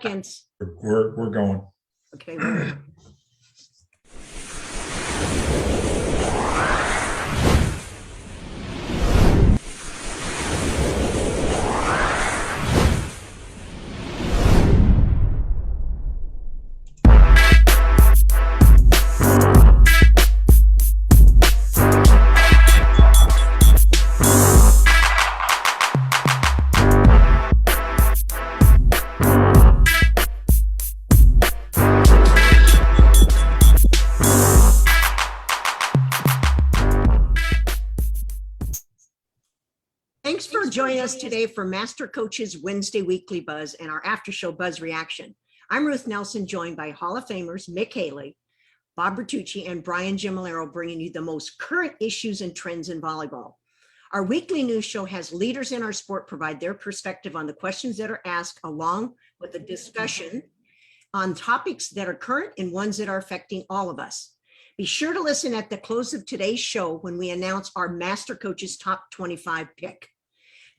seconds. We're going. Okay. We're Thanks for joining us today for Master Coach's Wednesday Weekly Buzz and our after show Buzz Reaction. I'm Ruth Nelson, joined by Hall of Famers Mick Haley, Bob Bertucci, and Brian Gimolero, bringing you the most current issues and trends in volleyball. Our weekly news show has leaders in our sport provide their perspective on the questions that are asked, along with a discussion on topics that are current and ones that are affecting all of us. Be sure to listen at the close of today's show when we announce our Master Coach's Top 25 pick.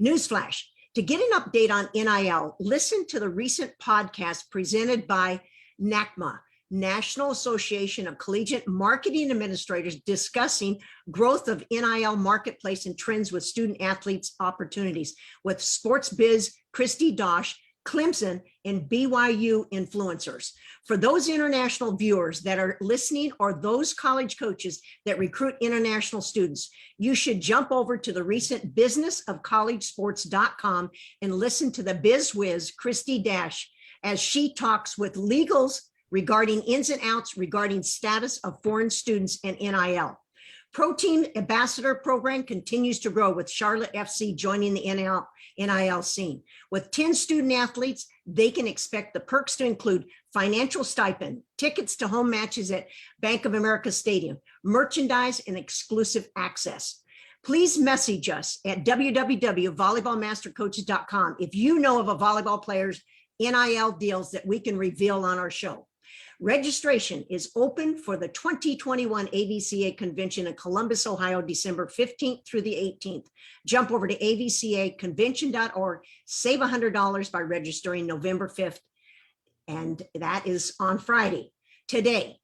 Newsflash, to get an update on NIL, listen to the recent podcast presented by NACMA, National Association of Collegiate Marketing Administrators, discussing growth of NIL marketplace and trends with student athletes opportunities with sports biz Christy Dosh, Clemson, and BYU influencers. For those international viewers that are listening, or those college coaches that recruit international students, you should jump over to the recent businessofcollegesports.com and listen to the biz whiz Christy Dash as she talks with legals regarding ins and outs regarding status of foreign students and NIL. Pro Team Ambassador Program continues to grow, with Charlotte FC joining the NIL scene. With 10 student athletes, they can expect the perks to include financial stipend, tickets to home matches at Bank of America Stadium, merchandise, and exclusive access. Please message us at www.volleyballmastercoaches.com if you know of a volleyball player's NIL deals that we can reveal on our show. Registration is open for the 2021 AVCA convention in Columbus, Ohio, December 15th through the 18th. Jump over to avcaconvention.org, save $100 by registering November 5th, and that is on Friday. Today,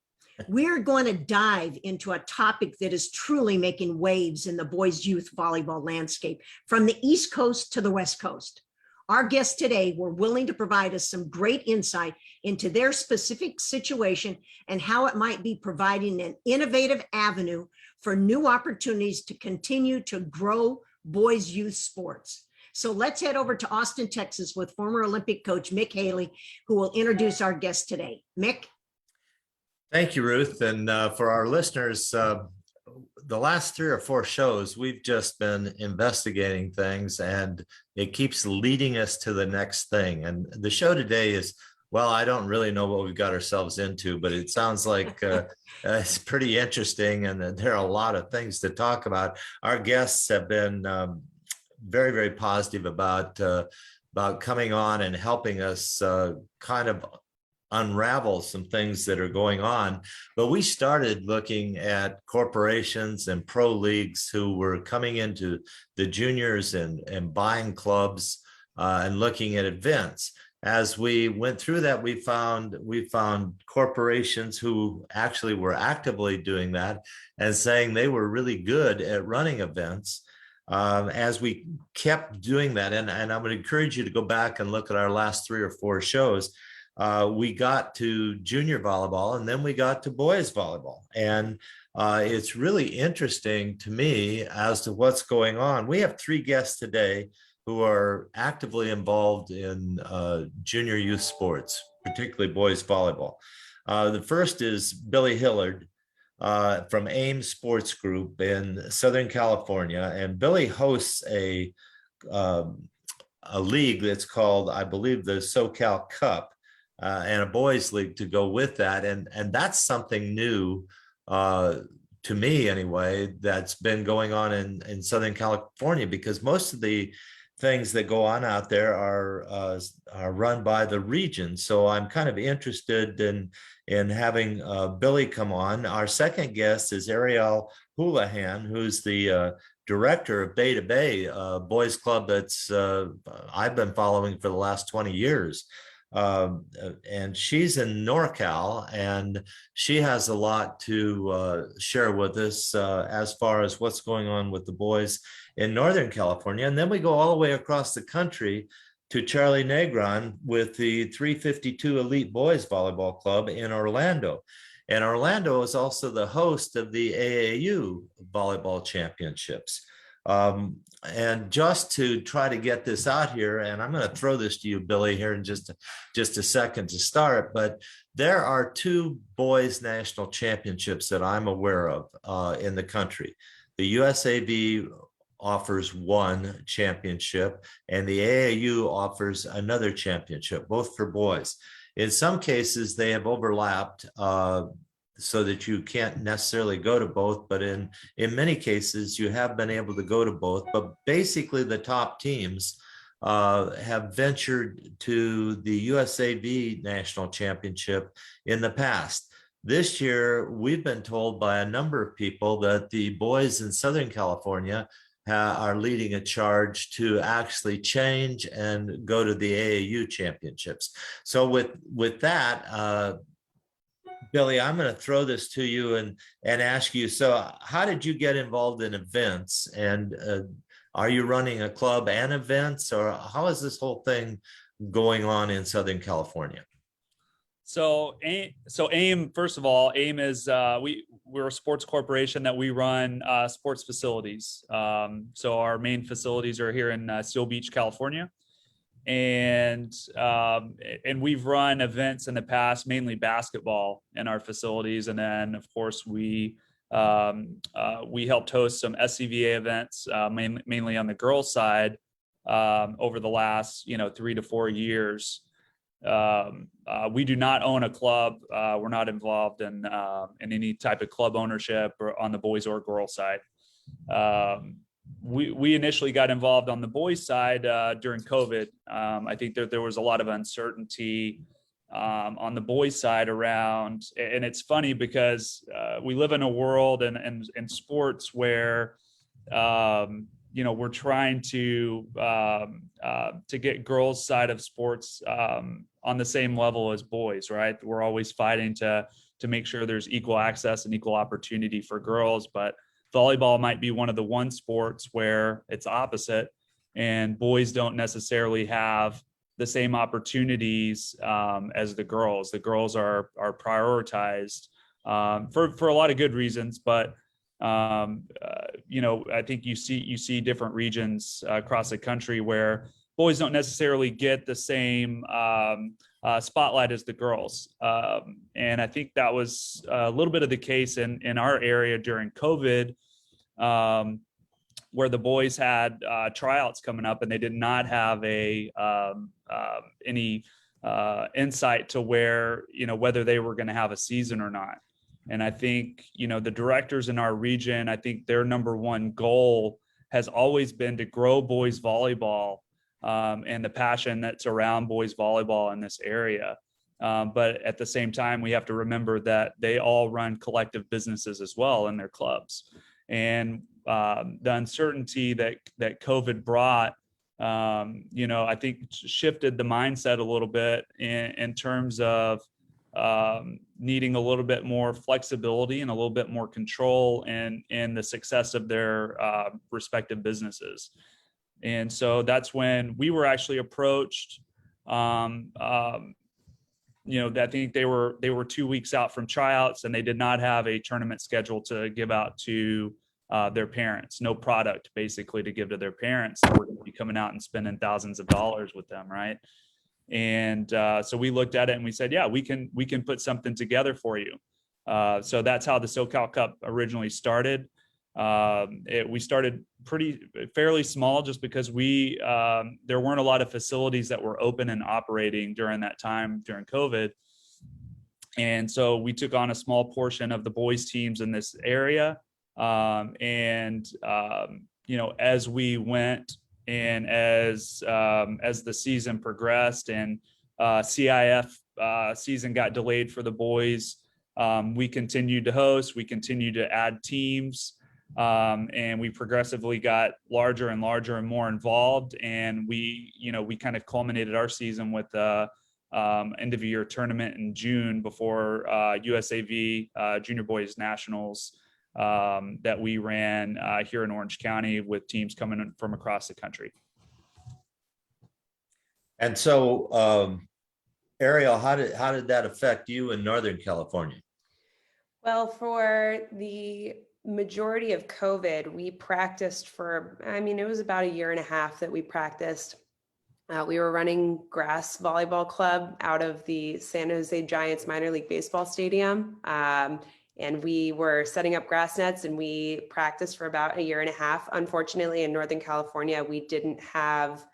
we're going to dive into a topic that is truly making waves in the boys' youth volleyball landscape, from the East Coast to the West Coast. Our guests today were willing to provide us some great insight into their specific situation and how it might be providing an innovative avenue for new opportunities to continue to grow boys' youth sports. So let's head over to Austin, Texas, with former Olympic coach Mick Haley, who will introduce our guest today. Mick. Thank you, Ruth. And for our listeners, the last 3 or 4 shows, we've just been investigating things, and it keeps leading us to the next thing. And the show today is, well, I don't really know what we've got ourselves into, but it sounds like it's pretty interesting, and there are a lot of things to talk about. Our guests have been very, very positive about coming on and helping us kind of unravel some things that are going on. But we started looking at corporations and pro leagues who were coming into the juniors and buying clubs and looking at events. As we went through that, we found corporations who actually were actively doing that and saying they were really good at running events. As we kept doing that, and I would encourage you to go back and look at our last 3 or 4 shows, we got to junior volleyball, and then we got to boys volleyball. And it's really interesting to me as to what's going on. We have 3 guests today who are actively involved in junior youth sports, particularly boys volleyball. The first is Billy Hilliard from AIM Sports Group in Southern California. And Billy hosts a league that's called, I believe, the SoCal Cup, and a boys league to go with that. And that's something new to me anyway, that's been going on in Southern California, because most of the things that go on out there are run by the region. So I'm kind of interested in having Billy come on. Our second guest is Ariel Houlihan, who's the director of Bay to Bay, boys club that's I've been following for the last 20 years. and she's in NorCal, and she has a lot to share with us as far as what's going on with the boys in Northern California. And then we go all the way across the country to Charlie Negron with the 352 Elite Boys Volleyball Club in Orlando. And Orlando is also the host of the AAU Volleyball Championships. And just to try to get this out here, and I'm going to throw this to you, Billy, here in just a second to start, but there are two boys national championships that I'm aware of in the country. The USAV offers one championship, and the AAU offers another championship, both for boys. In some cases, they have overlapped so that you can't necessarily go to both, but in many cases, you have been able to go to both. But basically, the top teams have ventured to the USAV National Championship in the past. This year, we've been told by a number of people that the boys in Southern California are leading a charge to actually change and go to the AAU championships. So with that, Billy, I'm going to throw this to you and ask you, so how did you get involved in events? And are you running a club and events, or how is this whole thing going on in Southern California? So AIM, first of all, AIM is we're a sports corporation that we run sports facilities. So our main facilities are here in Seal Beach, California, and we've run events in the past, mainly basketball in our facilities, and then of course we helped host some SCVA events, mainly on the girls' side, over the last 3 to 4 years. We do not own a club. We're not involved in any type of club ownership or on the boys or girls side. We initially got involved on the boys side during COVID. I think there was a lot of uncertainty on the boys side around, and it's funny because we live in a world and in sports where we're trying to get girls' side of sports on the same level as boys, right? We're always fighting to make sure there's equal access and equal opportunity for girls, but volleyball might be one of the one sports where it's opposite, and boys don't necessarily have the same opportunities as the girls. The girls are prioritized for a lot of good reasons, but I think you see different regions across the country where boys don't necessarily get the same spotlight as the girls. And I think that was a little bit of the case in our area during COVID, where the boys had tryouts coming up and they did not have any insight to whether they were going to have a season or not. And I think, the directors in our region, I think their number one goal has always been to grow boys volleyball and the passion that's around boys volleyball in this area. But at the same time, we have to remember that they all run collective businesses as well in their clubs. And the uncertainty that COVID brought, I think shifted the mindset a little bit in terms of needing a little bit more flexibility and a little bit more control in the success of their respective businesses. And so that's when we were actually approached. I think they were 2 weeks out from tryouts, and they did not have a tournament schedule to give out to their parents. No product basically to give to their parents. So we're going to be coming out and spending thousands of dollars with them, right? And so we looked at it and we said, yeah, we can put something together for you. So that's how the SoCal Cup originally started. We started fairly small, just because there weren't a lot of facilities that were open and operating during that time during COVID. And so we took on a small portion of the boys teams in this area. As we went, and as the season progressed and CIF season got delayed for the boys, we continued to host, we continued to add teams, and we progressively got larger and larger and more involved. And we kind of culminated our season with end of year tournament in June before USAV Junior Boys Nationals that we ran here in Orange County with teams coming in from across the country. And so, Ariel, how did that affect you in Northern California? Well, for the majority of COVID, we practiced for, I mean, it was about a year and a half that we practiced. We were running grass volleyball club out of the San Jose Giants minor league baseball stadium. And we were setting up grass nets and we practiced for about a year and a half. Unfortunately, in Northern California, we didn't have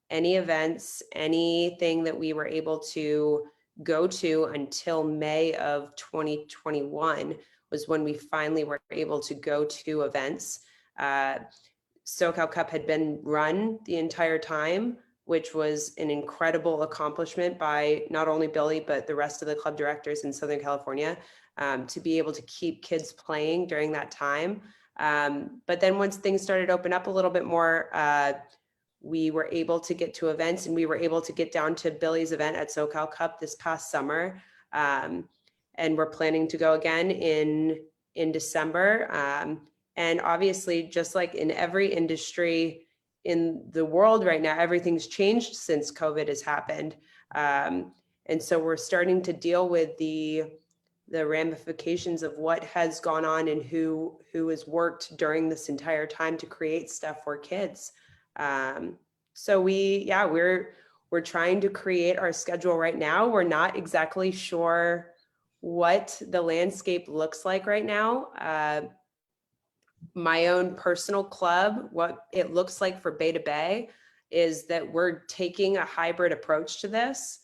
any events, anything that we were able to go to until May of 2021 was when we finally were able to go to events. SoCal Cup had been run the entire time, which was an incredible accomplishment by not only Billy, but the rest of the club directors in Southern California, to be able to keep kids playing during that time. But then once things started to open up a little bit more, we were able to get to events, and we were able to get down to Billy's event at SoCal Cup this past summer. And we're planning to go again in December. And obviously, just like in every industry in the world right now, everything's changed since COVID has happened. And so we're starting to deal with the ramifications of what has gone on and who has worked during this entire time to create stuff for kids. So we're trying to create our schedule right now. We're not exactly sure what the landscape looks like right now. My own personal club, what it looks like for Bay to Bay is that we're taking a hybrid approach to this.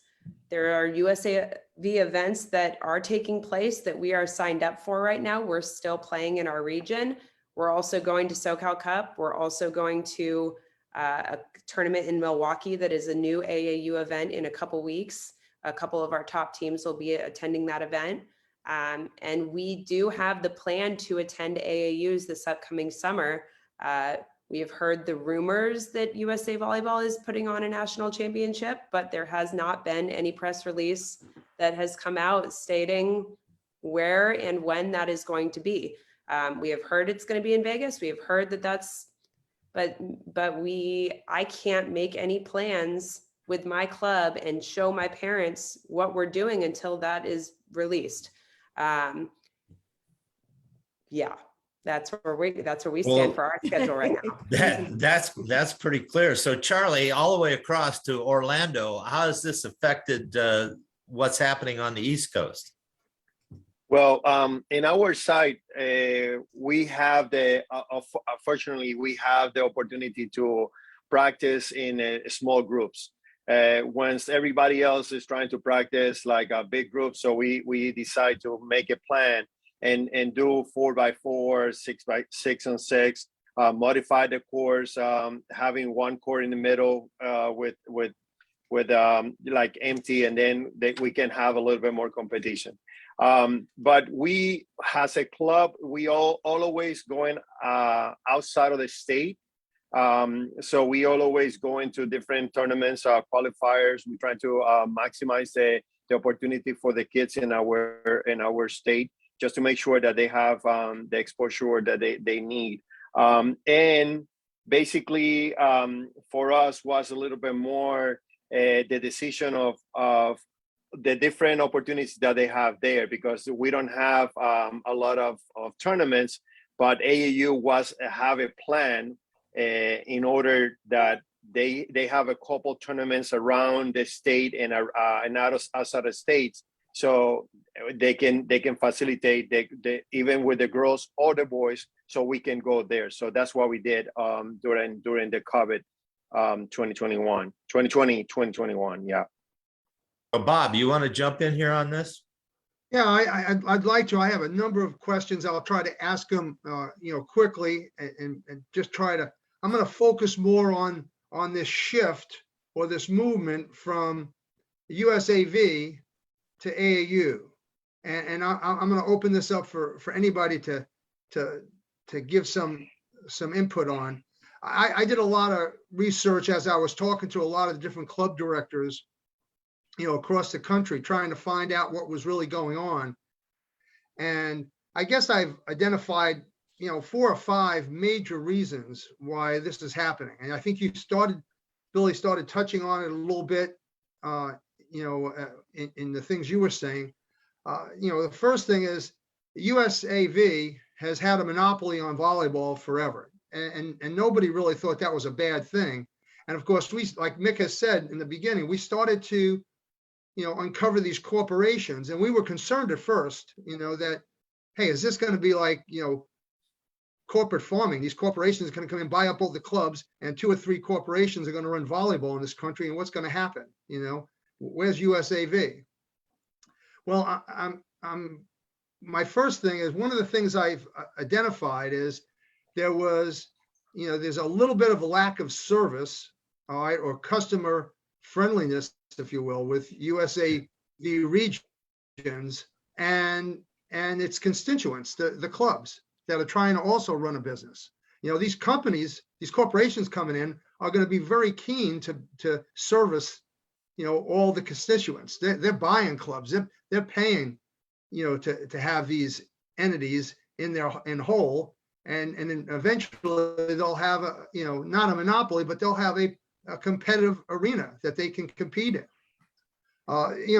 There are USAV events that are taking place that we are signed up for right now. We're still playing in our region. We're also going to SoCal Cup. We're also going to a tournament in Milwaukee that is a new AAU event in a couple weeks. A couple of our top teams will be attending that event. And we do have the plan to attend AAUs this upcoming summer. We have heard the rumors that USA Volleyball is putting on a national championship, but there has not been any press release that has come out stating where and when that is going to be. We have heard it's going to be in Vegas. We have heard but I can't make any plans with my club and show my parents what we're doing until that is released. That's where we stand for our schedule right now. That's pretty clear. So Charlie, all the way across to Orlando, how has this affected what's happening on the East Coast? Well, in our site, we have fortunately, we have the opportunity to practice in small groups. Once everybody else is trying to practice like a big group, so we decide to make a plan and do 4x4, 6x6 and 6, modify the course, having one court in the middle with like empty, and then we can have a little bit more competition. But we, as a club, we all always going outside of the state. So we always go into different tournaments, qualifiers. We try to maximize the opportunity for the kids in our state, just to make sure that they have the exposure that they need. And basically, for us was a little bit more the decision of the different opportunities that they have there, because we don't have a lot of tournaments, but AAU have a plan in order that they have a couple tournaments around the state and outside the states, so they can facilitate even with the girls or the boys, so we can go there. So that's what we did during the COVID 2021. Yeah. So Bob, you want to jump in here on this? Yeah, I'd like to. I have a number of questions. I'll try to ask them, quickly and just try to. I'm going to focus more on this shift or this movement from USAV to AAU, and I'm going to open this up for anybody to give some input on. I did a lot of research as I was talking to a lot of the different club directors, across the country trying to find out what was really going on. And I guess I've identified, 4 or 5 major reasons why this is happening. And I think Billy started touching on it a little bit, in the things you were saying. The first thing is USAV has had a monopoly on volleyball forever. And nobody really thought that was a bad thing. And of course, like Mick has said in the beginning, we started to, uncover these corporations. And we were concerned at first, that, hey, is this going to be like, corporate farming? These corporations are going to come and buy up all the clubs, and 2 or 3 corporations are going to run volleyball in this country. And what's going to happen? Where's USAV? Well, my first thing is, one of the things I've identified is there's a little bit of a lack of service, all right, or customer friendliness, if you will, with USAV regions and its constituents, the clubs that are trying to also run a business. These companies, these corporations coming in are going to be very keen to service, all the constituents. They're buying clubs. They're paying, to have these entities in whole, and then eventually they'll have not a monopoly, but they'll have a competitive arena that they can compete in.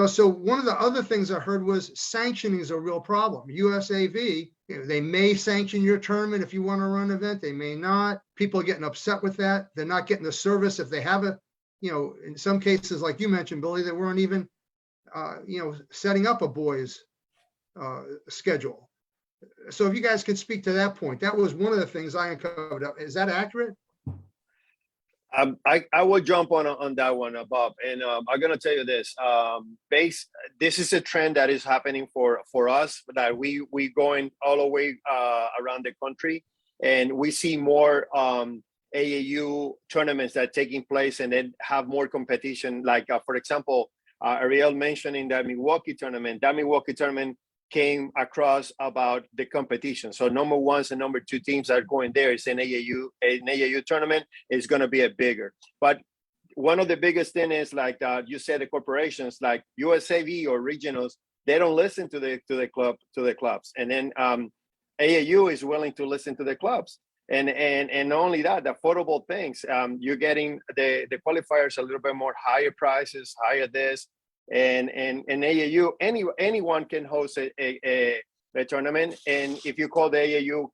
So one of the other things I heard was sanctioning is a real problem. USAV, they may sanction your tournament if you want to run an event. They may not. People are getting upset with that. They're not getting the service. If they have in some cases, like you mentioned, Billy, they weren't even, setting up a boys schedule. So if you guys could speak to that point, that was one of the things I uncovered. Is that accurate? I will jump on that one, Bob, and I'm gonna tell you this. This is a trend that is happening for us, that we going all the way around the country, and we see more AAU tournaments that are taking place, and then have more competition. Like for example, Ariel mentioning that Milwaukee tournament. That Milwaukee tournament came across about the competition. So number 1s and number 2 teams that are going there is an AAU tournament is going to be a bigger. But one of the biggest thing is, like you said, the corporations like USAV or regionals, they don't listen to the clubs. And then AAU is willing to listen to the clubs. And not only that, the affordable things, you're getting the qualifiers a little bit more higher prices, higher this. And AAU, anyone can host a tournament. And if you call the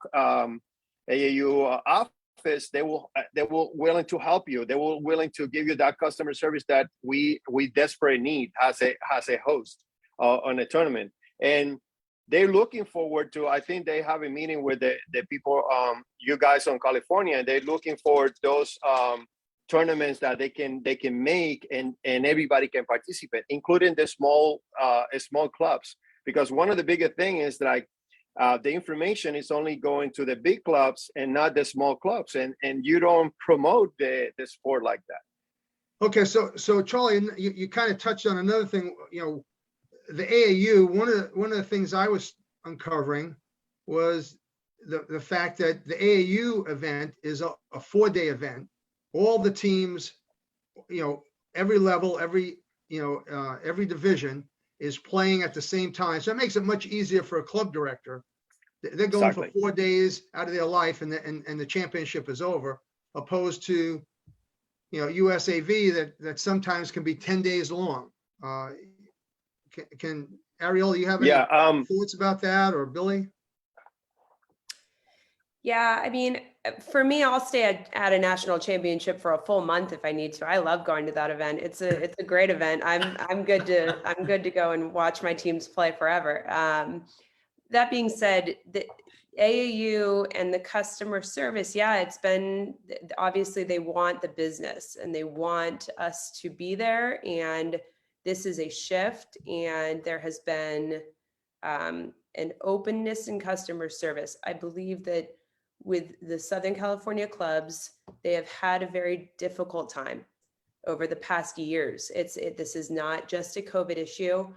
AAU office, they will willing to help you. They will willing to give you that customer service that we desperately need as a host on a tournament. And they're looking forward to, I think they have a meeting with the people, you guys on California, and they're looking for those tournaments that they can make, and everybody can participate, including the small clubs. Because one of the biggest thing is like the information is only going to the big clubs and not the small clubs, and you don't promote the sport like that. Okay, so Charlie, you kind of touched on another thing. The AAU, one of the things I was uncovering was the fact that the AAU event is a 4-day event. All the teams, every level, every division is playing at the same time. So it makes it much easier for a club director. They're going for 4 days out of their life, and the championship is over, opposed to, USAV that sometimes can be 10 days long. Can Ariel, do you have any thoughts about that, or Billy? Yeah, I mean, for me, I'll stay at a national championship for a full month if I need to. I love going to that event. It's a great event. I'm good to go and watch my teams play forever. That being said, the AAU and the customer service, yeah, it's been, obviously they want the business and they want us to be there, and this is a shift, and there has been an openness in customer service. I believe that with the Southern California clubs, they have had a very difficult time over the past years. This is not just a COVID issue.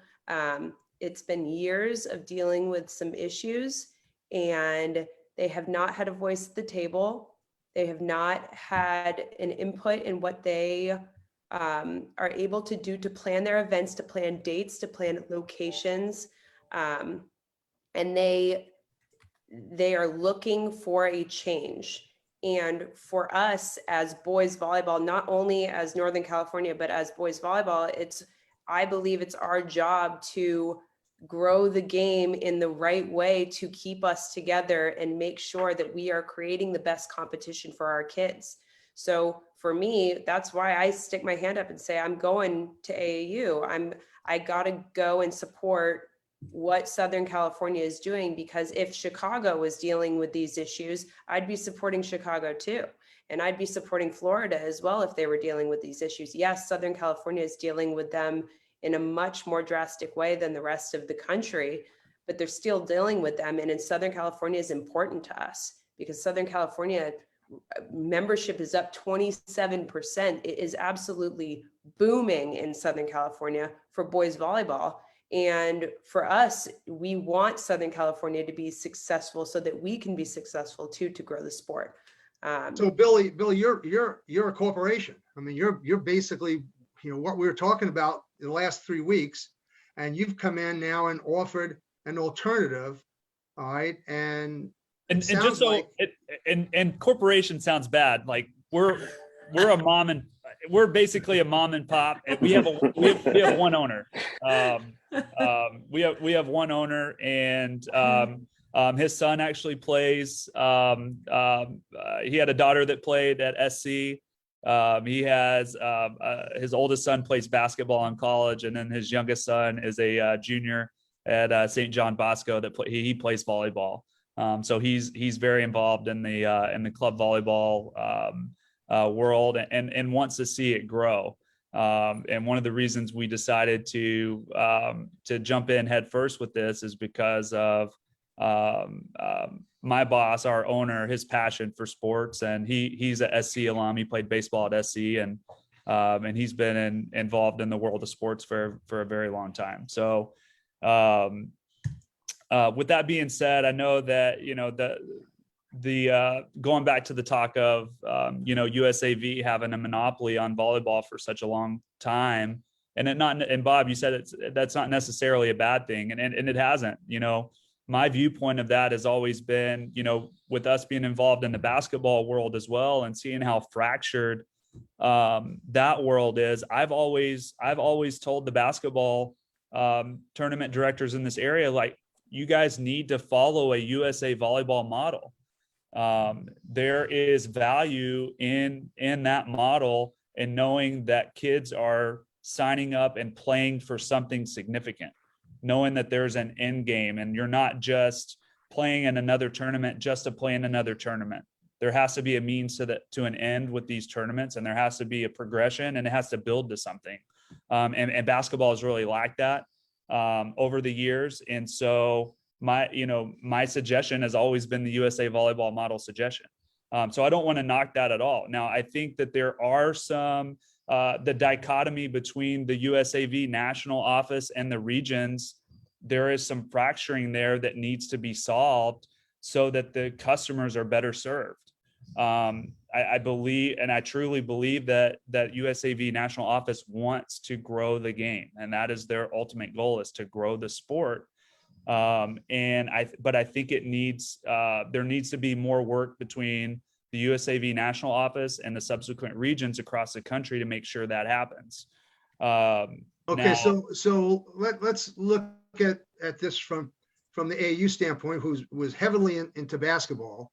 It's been years of dealing with some issues, and they have not had a voice at the table. They have not had an input in what they are able to do to plan their events, to plan dates, to plan locations. And they are looking for a change. And for us as boys volleyball, not only as Northern California, but as boys volleyball, I believe it's our job to grow the game in the right way to keep us together and make sure that we are creating the best competition for our kids. So for me, that's why I stick my hand up and say, I'm going to AAU. I got to go and support what Southern California is doing, because if Chicago was dealing with these issues, I'd be supporting Chicago too. And I'd be supporting Florida as well if they were dealing with these issues. Yes, Southern California is dealing with them in a much more drastic way than the rest of the country, but they're still dealing with them. And in Southern California is important to us because Southern California membership is up 27%. It is absolutely booming in Southern California for boys volleyball. And for us, we want Southern California to be successful so that we can be successful too, to grow the sport. So Billy, you're a corporation. I mean, you're basically, what we were talking about in the last 3 weeks, and you've come in now and offered an alternative. All right. And just so like, and corporation sounds bad. Like we're basically a mom and pop. We have one owner. We have one owner, and his son actually plays. He had a daughter that played at SC. He has his oldest son plays basketball in college, and then his youngest son is a junior at St. John Bosco he plays volleyball. So he's very involved in the club volleyball world and wants to see it grow. And one of the reasons we decided to jump in head first with this is because of my boss, our owner, his passion for sports, and he's a SC alum. He played baseball at SC, and he's been involved in the world of sports for a very long time. So with that being said, I know that the going back to the talk of USAV having a monopoly on volleyball for such a long time, and Bob, you said that's not necessarily a bad thing, and it hasn't. My viewpoint of that has always been, with us being involved in the basketball world as well and seeing how fractured that world is. I've always told the basketball tournament directors in this area, like, you guys need to follow a USA volleyball model. There is value in that model, and knowing that kids are signing up and playing for something significant, knowing that there's an end game, and you're not just playing in another tournament just to play in another tournament. There has to be a means to an end with these tournaments, and there has to be a progression, and it has to build to something. And basketball has really lacked that over the years. And so my suggestion has always been the USA volleyball model suggestion. So I don't want to knock that at all. Now, I think that there are some, the dichotomy between the USAV national office and the regions, there is some fracturing there that needs to be solved so that the customers are better served. I believe, and I truly believe that USAV national office wants to grow the game, and that is their ultimate goal, is to grow the sport. But I think there needs to be more work between the USAV national office and the subsequent regions across the country to make sure that happens. Okay, so let's look at this from the AAU standpoint, who was heavily into basketball.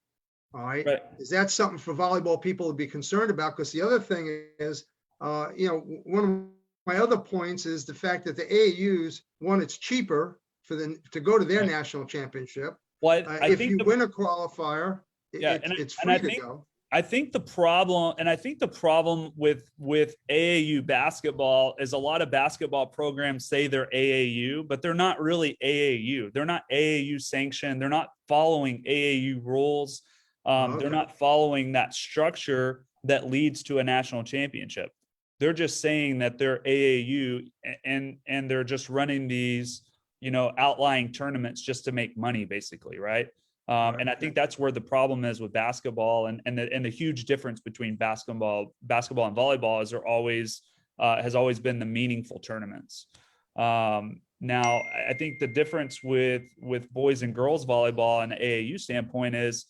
All right. Is that something for volleyball people to be concerned about? Because the other thing is, one of my other points is the fact that the AAUs, one, it's cheaper for them to go to their national championship. Well, if you win a qualifier, it's free to go. I think the problem with AAU basketball is a lot of basketball programs say they're AAU, but they're not really AAU. They're not AAU sanctioned. They're not following AAU rules. They're not following that structure that leads to a national championship. They're just saying that they're AAU and they're just running these, outlying tournaments just to make money, basically, right? And I think that's where the problem is with basketball, and the huge difference between basketball and volleyball is they're always has always been the meaningful tournaments. Now, I think the difference with boys and girls volleyball and the AAU standpoint is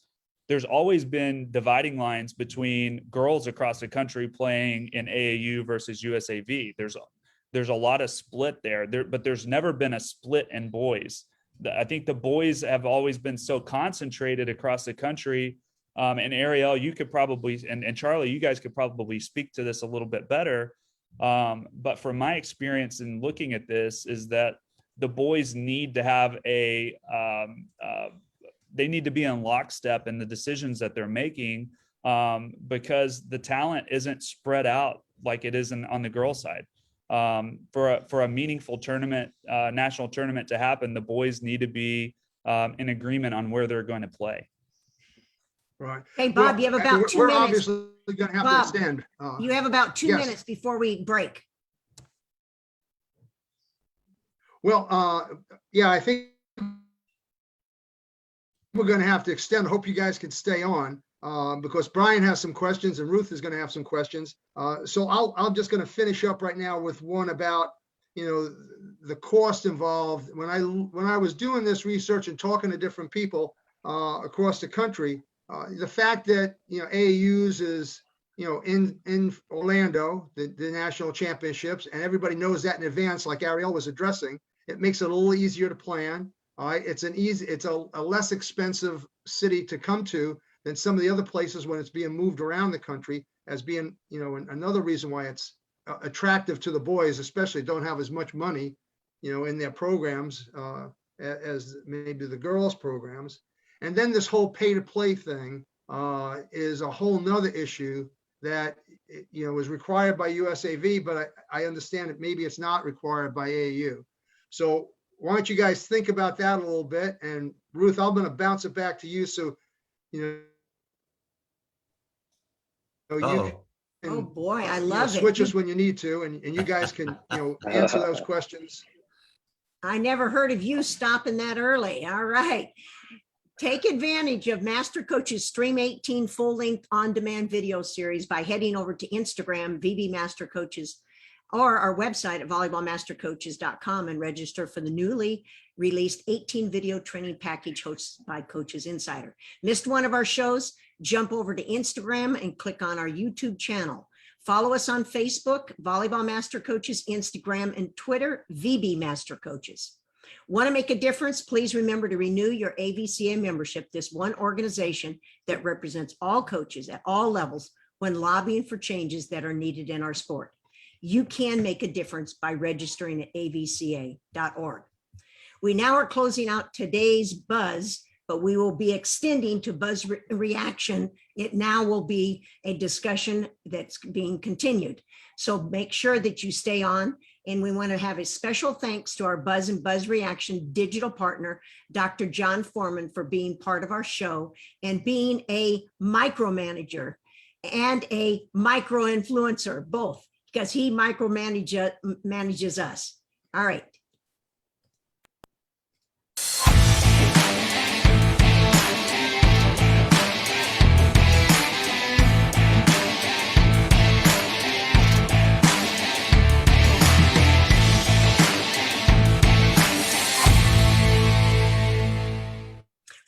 there's always been dividing lines between girls across the country playing in AAU versus USAV. There's a lot of split there, but there's never been a split in boys. I think the boys have always been so concentrated across the country. And Arielle, you could probably, and Charlie, you guys could probably speak to this a little bit better. But from my experience in looking at this is that the boys need to have they need to be in lockstep in the decisions that they're making, because the talent isn't spread out like it is on the girls' side. For a meaningful tournament, national tournament to happen, the boys need to be in agreement on where they're going to play. Right. Hey, Bob, you have about 2 We're minutes. obviously going to have Bob, to extend. You have about 2 yes. minutes before we break. Well, yeah, I think we're going to have to extend. Hope you guys can stay on because Brian has some questions and Ruth is going to have some questions. So I'm just going to finish up right now with one about, the cost involved. When I was doing this research and talking to different people across the country, the fact that, AAUs is, in Orlando, the national championships, and everybody knows that in advance, like Arielle was addressing, it makes it a little easier to plan. It's a less expensive city to come to than some of the other places when it's being moved around the country, as being, another reason why it's attractive to the boys, especially don't have as much money, in their programs as maybe the girls' programs. And then this whole pay to play thing is a whole nother issue that, is required by USAV, but I understand that maybe it's not required by AAU. So why don't you guys think about that a little bit? And Ruth, I'm going to bounce it back to you. So, you can, Oh boy, I love it. switch us when you need to, and you guys can, answer those questions. I never heard of you stopping that early. All right. Take advantage of Master Coach's Stream 18 full-length on-demand video series by heading over to Instagram, VB Master Coaches, or our website at volleyballmastercoaches.com and register for the newly released 18 video training package hosted by Coaches Insider. Missed one of our shows? Jump over to Instagram and click on our YouTube channel. Follow us on Facebook, Volleyball Master Coaches, Instagram, and Twitter, VB Master Coaches. Want to make a difference? Please remember to renew your AVCA membership, this one organization that represents all coaches at all levels when lobbying for changes that are needed in our sport. You can make a difference by registering at avca.org. We now are closing out today's buzz, but we will be extending to buzz reaction. It now will be a discussion that's being continued. So make sure that you stay on. And we want to have a special thanks to our Buzz and Buzz Reaction digital partner, Dr. John Foreman, for being part of our show and being a micromanager and a micro influencer, both, because he manages us. All right.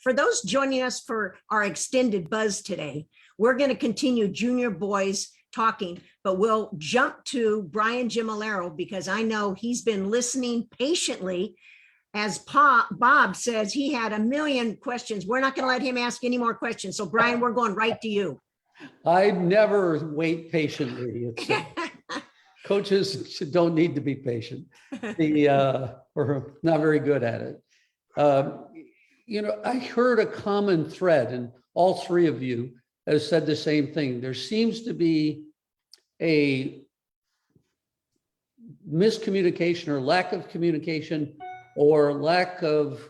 For those joining us for our extended buzz today, we're going to continue junior boys talking, but we'll jump to Brian Gimolero because I know he's been listening patiently. As Bob says, he had a million questions. We're not going to let him ask any more questions. So Brian, we're going right to you. I never wait patiently. Coaches don't need to be patient. We're not very good at it. I heard a common thread, and all three of you have said the same thing. There seems to be a miscommunication or lack of communication or lack of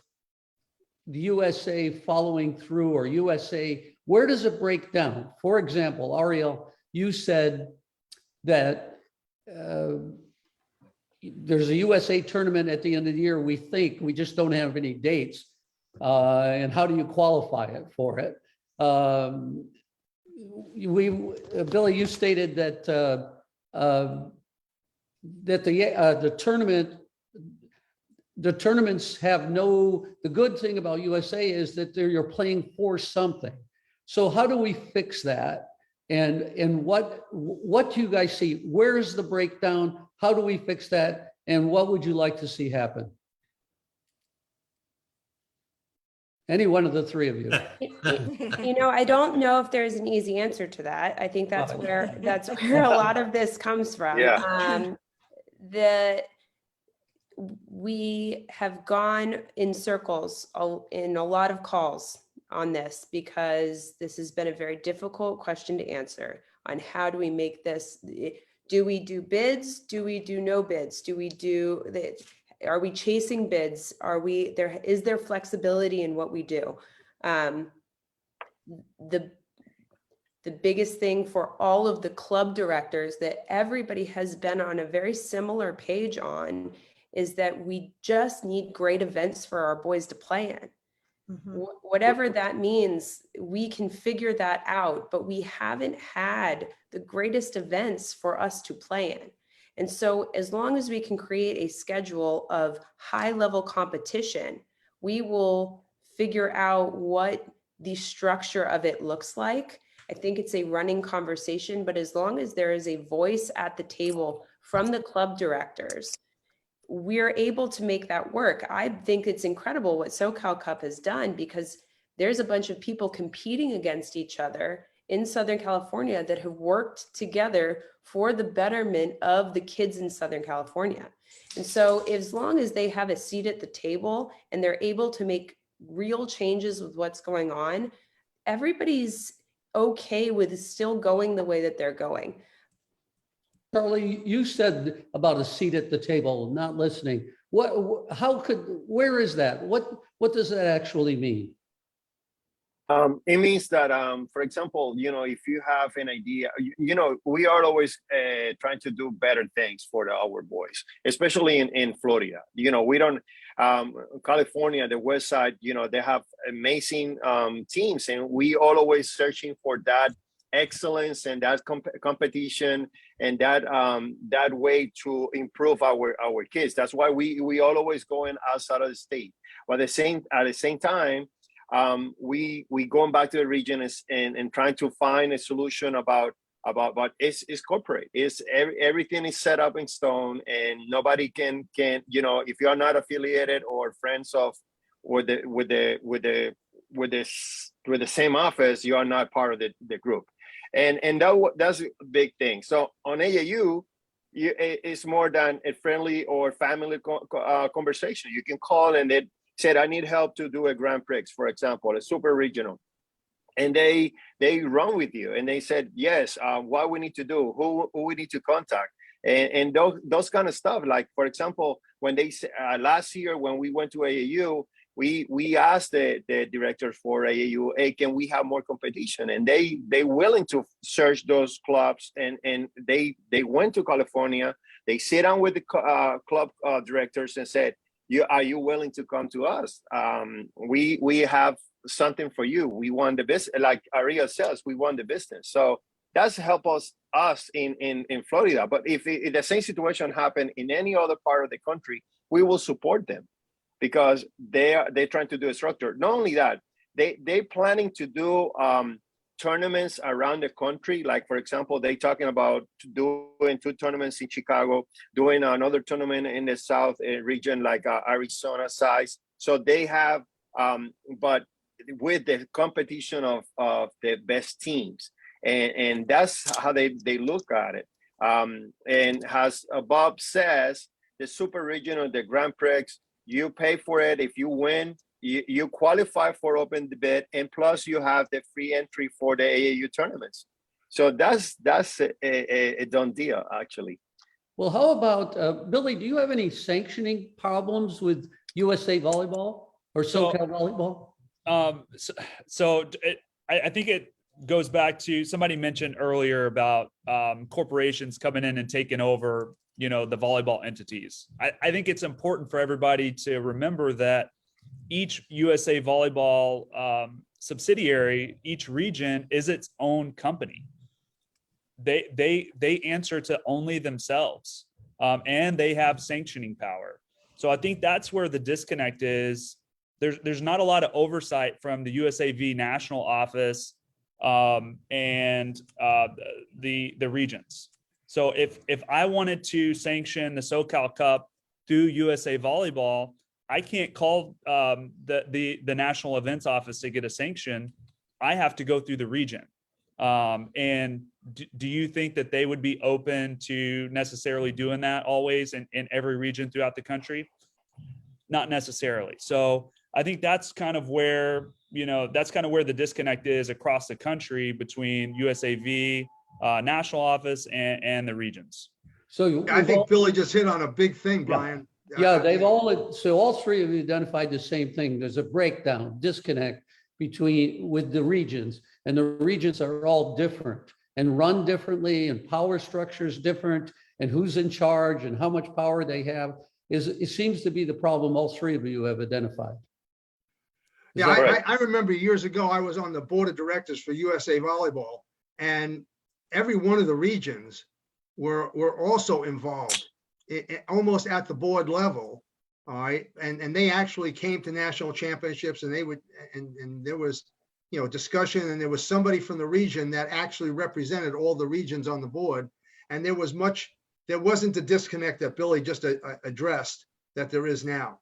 the USA following through, or USA, where does it break down? For example, Arielle, you said that there's a USA tournament at the end of the year. We just don't have any dates. And how do you qualify it for it? Billy, you stated that that the tournaments have the good thing about USA is that you're playing for something. So how do we fix that? And what do you guys see? Where's the breakdown? How do we fix that? And what would you like to see happen? Any one of the three of you. You know, I don't know if there's an easy answer to that. I think that's where a lot of this comes from. Yeah. We have gone in circles in a lot of calls on this because this has been a very difficult question to answer on how do we make this. Do we do bids? Do we do no bids? Are we chasing bids? Is there flexibility in what we do? The biggest thing for all of the club directors that everybody has been on a very similar page on is that we just need great events for our boys to play in. Whatever that means, we can figure that out, but we haven't had the greatest events for us to play in. And so as long as we can create a schedule of high level competition, we will figure out what the structure of it looks like. I think it's a running conversation, but as long as there is a voice at the table from the club directors, we're able to make that work. I think it's incredible what SoCal Cup has done because there's a bunch of people competing against each other in Southern California that have worked together for the betterment of the kids in Southern California. And so as long as they have a seat at the table and they're able to make real changes with what's going on, everybody's okay with still going the way that they're going. Charlie, you said about a seat at the table, not listening. Where is that? What does that actually mean? It means that, for example, if you have an idea, we are always trying to do better things for our boys, especially in Florida. We don't, California, the West Side, they have amazing teams, and we are always searching for that excellence and that competition and that way to improve our kids. That's why we are always going outside of the state. But at the same time, we going back to the region and trying to find a solution about it's corporate. Everything is set up in stone, and nobody can if you are not affiliated or friends of with the same office, you are not part of the group, and that's a big thing. So on AAU, it's more than a friendly or family conversation. You can call and they said, I need help to do a Grand Prix, for example, a super regional. And they run with you and they said, yes, what we need to do, who we need to contact. And those kind of stuff. Like, for example, when they last year, when we went to AAU, we asked the directors for AAU, hey, can we have more competition? And they willing to search those clubs. And they went to California. They sit down with the club directors and said, are you willing to come to us? We have something for you. We want the business, like Ariel says, we want the business. So that's help us in Florida. But if the same situation happened in any other part of the country, we will support them because they're trying to do a structure. Not only that, they planning to do tournaments around the country. Like, for example, they talking about doing 2 tournaments in Chicago, doing another tournament in the South region, like Arizona size. So they have, but with the competition of the best teams. And that's how they look at it. And as Bob says, the super regional, the Grand Prix, you pay for it. If you win, you qualify for open debate, and plus you have the free entry for the AAU tournaments. So that's a done deal, actually. Well, how about, Billy, do you have any sanctioning problems with USA Volleyball or SoCal Volleyball? I think it goes back to somebody mentioned earlier about corporations coming in and taking over, the volleyball entities. I think it's important for everybody to remember that each USA Volleyball subsidiary, each region is its own company. They answer to only themselves. and they have sanctioning power. So I think that's where the disconnect is. There's not a lot of oversight from the USAV national office and the regions. So if I wanted to sanction the SoCal Cup through USA Volleyball, I can't call the national events office to get a sanction. I have to go through the region. And do you think that they would be open to necessarily doing that always in every region throughout the country? Not necessarily. So I think that's kind of where, the disconnect is across the country between USAV, national office and the regions. So I think Billy just hit on a big thing, Brian. Yeah, all three of you identified the same thing. There's a breakdown, disconnect with the regions, and the regions are all different and run differently, and power structure is different, and who's in charge and how much power they have. It seems to be the problem all three of you have identified. Yeah, I remember years ago, I was on the board of directors for USA Volleyball, and every one of the regions were also involved almost at the board level. All right. And they actually came to national championships, and and there was, discussion, and there was somebody from the region that actually represented all the regions on the board. And there wasn't the disconnect that Billy just addressed that there is now.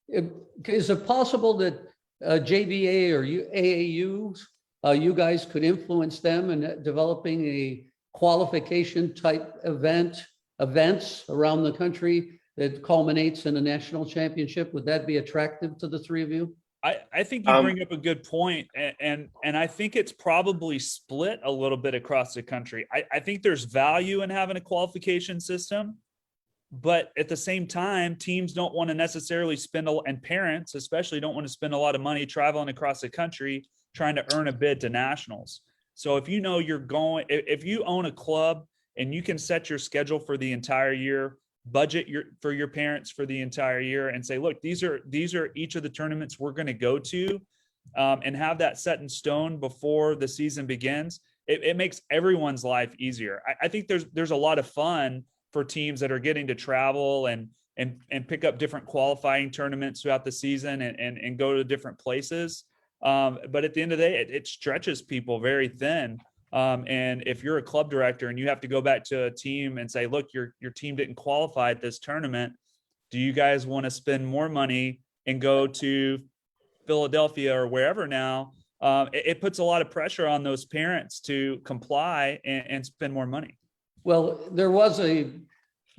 Is it possible that JBA or AAUs, you guys could influence them in developing a qualification type events around the country that culminates in a national championship? Would that be attractive to the three of you? I think you bring up a good point, and I think it's probably split a little bit across the country. I think there's value in having a qualification system, but at the same time, teams don't want to necessarily and parents especially don't want to spend a lot of money traveling across the country trying to earn a bid to nationals. So if you if you own a club and you can set your schedule for the entire year, budget for your parents for the entire year, and say, look, these are each of the tournaments we're going to go to, and have that set in stone before the season begins, it makes everyone's life easier. I think there's a lot of fun for teams that are getting to travel and pick up different qualifying tournaments throughout the season and go to different places. But at the end of the day, it stretches people very thin. And if you're a club director and you have to go back to a team and say, look, your team didn't qualify at this tournament, do you guys want to spend more money and go to Philadelphia or wherever now? It puts a lot of pressure on those parents to comply and spend more money. Well, there was a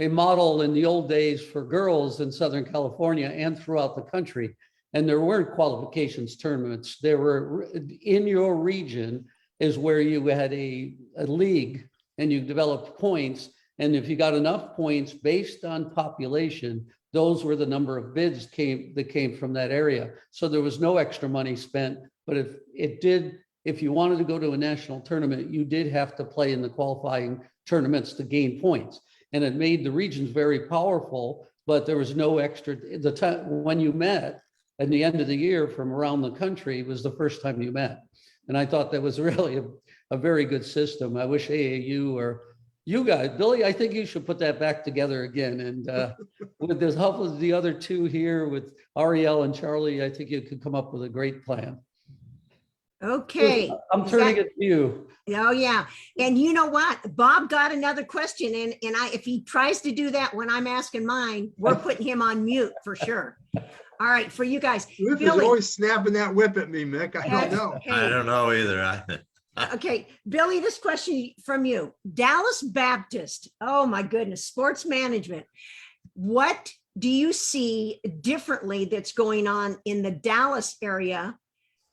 model in the old days for girls in Southern California and throughout the country, and there weren't qualifications tournaments. There were, in your region is where you had a league and you developed points. And if you got enough points based on population, those were the number of bids that came from that area. So there was no extra money spent, but if you wanted to go to a national tournament, you did have to play in the qualifying tournaments to gain points. And it made the regions very powerful, but there was no extra. The time when you met at the end of the year from around the country was the first time you met. And I thought that was really a very good system. I wish AAU or you guys, Billy, I think you should put that back together again. And with the help of the other two here, with Arielle and Charlie, I think you could come up with a great plan. Okay. I'm turning it to you. Oh, yeah. And you know what? Bob got another question. And if he tries to do that when I'm asking mine, we're putting him on mute for sure. All right, for you guys. Ruth is always snapping that whip at me, Mick. I don't know. Okay. I don't know either. Okay, Billy, this question from you. Dallas Baptist, oh my goodness, sports management. What do you see differently that's going on in the Dallas area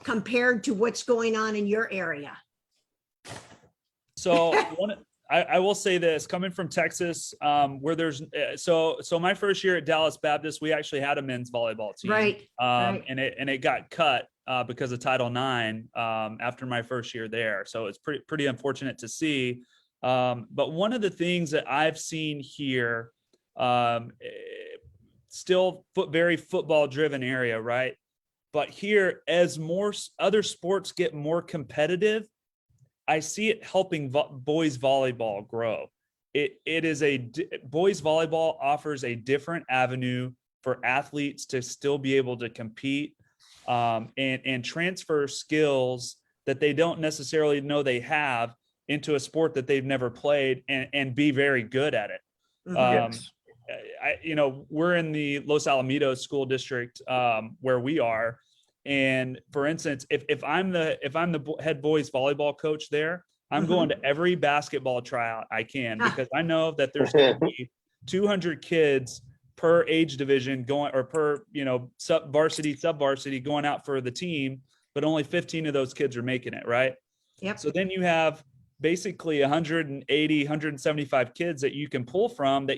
compared to what's going on in your area? So I will say this, coming from Texas, where there's so my first year at Dallas Baptist, we actually had a men's volleyball team, right? And it got cut because of Title IX after my first year there. So it's pretty unfortunate to see. But one of the things that I've seen here, still very football driven area, right? But here, as more other sports get more competitive, I see it helping boys volleyball grow. boys volleyball offers a different avenue for athletes to still be able to compete and transfer skills that they don't necessarily know they have into a sport that they've never played and be very good at it. Yes. We're in the Los Alamitos school district where we are. And for instance, if I'm the head boys volleyball coach there, I'm going to every basketball tryout I can, because I know that there's going to be 200 kids per age division going, or per, sub-varsity going out for the team, but only 15 of those kids are making it, right? Yep. So then you have basically 180, 175 kids that you can pull from that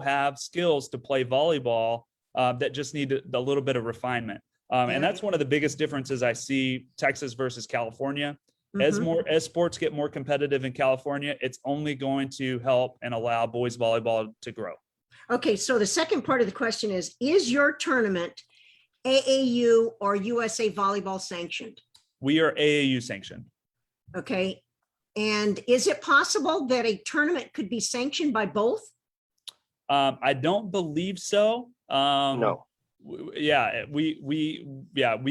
have skills to play volleyball that just need a little bit of refinement. And that's one of the biggest differences I see Texas versus California. As sports get more competitive in California, it's only going to help and allow boys volleyball to grow. Okay, so the second part of the question is your tournament AAU or USA Volleyball sanctioned? We are AAU sanctioned. Okay, and is it possible that a tournament could be sanctioned by both? I don't believe so. No. We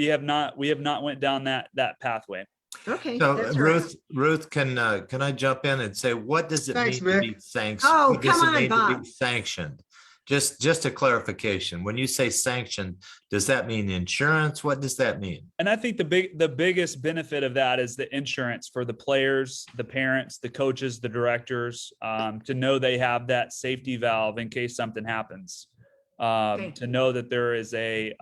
have not went down that pathway. Okay. So that's all right. Ruth, can I jump in and say, what does it Thanks, mean to Mick. be sanctioned? Oh, What does come it on, mean to Bob. be sanctioned? Just a clarification. When you say sanctioned, does that mean insurance? What does that mean? And I think the biggest benefit of that is the insurance for the players, the parents, the coaches, the directors, to know they have that safety valve in case something happens. To know that there is a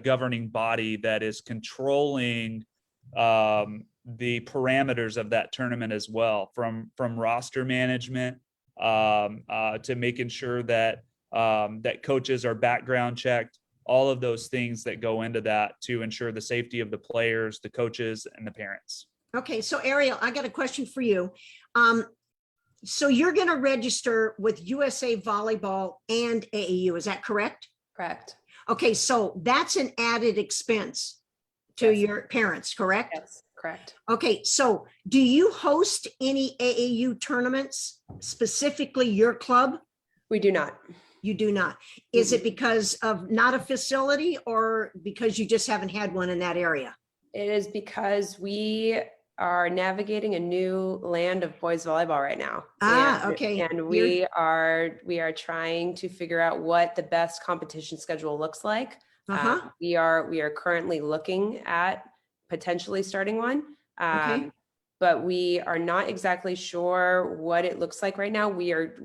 governing body that is controlling the parameters of that tournament as well, from roster management to making sure that that coaches are background checked, all of those things that go into that to ensure the safety of the players, the coaches, and the parents. Okay, so Ariel, I got a question for you. So you're going to register with USA Volleyball and AAU, is that correct? Correct. Okay, so that's an added expense to Yes. your parents, correct? Yes, correct. Okay, so do you host any AAU tournaments, specifically your club? We do not. You do not. Is it because of not a facility or because you just haven't had one in that area? It is because we are navigating a new land of boys volleyball right now. Okay. And we are trying to figure out what the best competition schedule looks like. We are currently looking at potentially starting one. Okay. But we are not exactly sure what it looks like right now. We're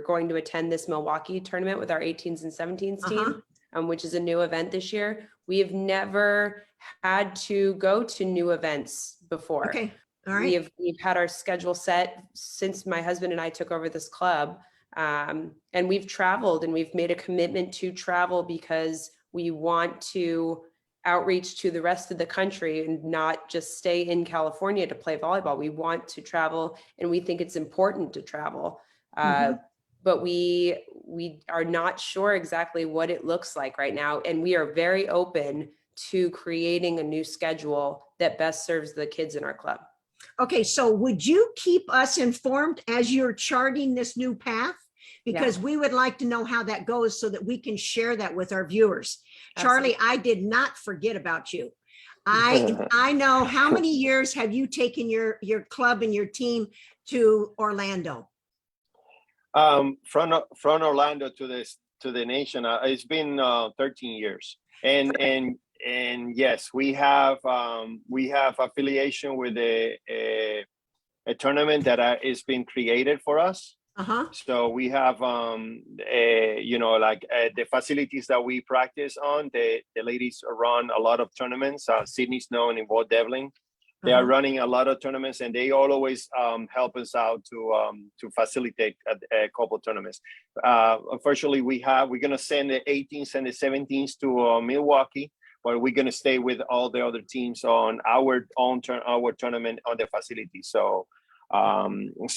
going to attend this Milwaukee tournament with our 18s and 17s team, which is a new event this year. We have never had to go to new events before. Okay. All right. We've had our schedule set since my husband and I took over this club. And we've traveled and we've made a commitment to travel because we want to outreach to the rest of the country and not just stay in California to play volleyball. We want to travel and we think it's important to travel. But we are not sure exactly what it looks like right now. And we are very open to creating a new schedule that best serves the kids in our club. Okay, so would you keep us informed as you're charting this new path? Because we would like to know how that goes so that we can share that with our viewers. Absolutely. Charlie, I did not forget about you. I know, how many years have you taken your club and your team to Orlando? From Orlando to the nation, it's been 13 years, and yes, we have affiliation with a tournament that is being created for us. So we have the facilities that we practice on. The ladies run a lot of tournaments. Sydney's known in Walt Devlin. They are running a lot of tournaments, and they always help us out to facilitate a couple tournaments. Unfortunately, we're gonna send the 18s and the 17s to Milwaukee, but we're gonna stay with all the other teams on our tournament on the facility. So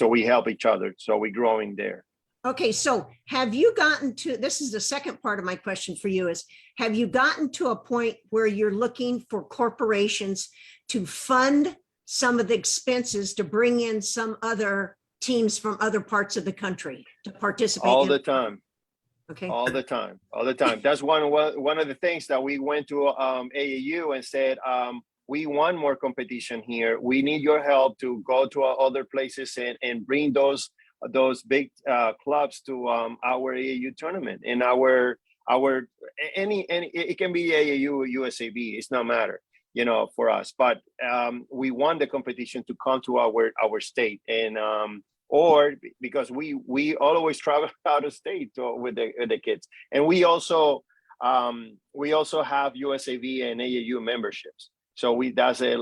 we help each other. So we're growing there. Okay, so have you gotten to, this is the second part of my question for you, is have you gotten to a point where you're looking for corporations to fund some of the expenses to bring in some other teams from other parts of the country to participate? All in- the time. Okay. All the time. That's one of the things that we went to AAU and said, we want more competition here. We need your help to go to other places and bring those big clubs to our AAU tournament. And any it can be AAU or USAB. It's not matter, for us. But we want the competition to come to our state, and or because we always travel out of state with the kids, and we also have USAV and AAU memberships. So that's a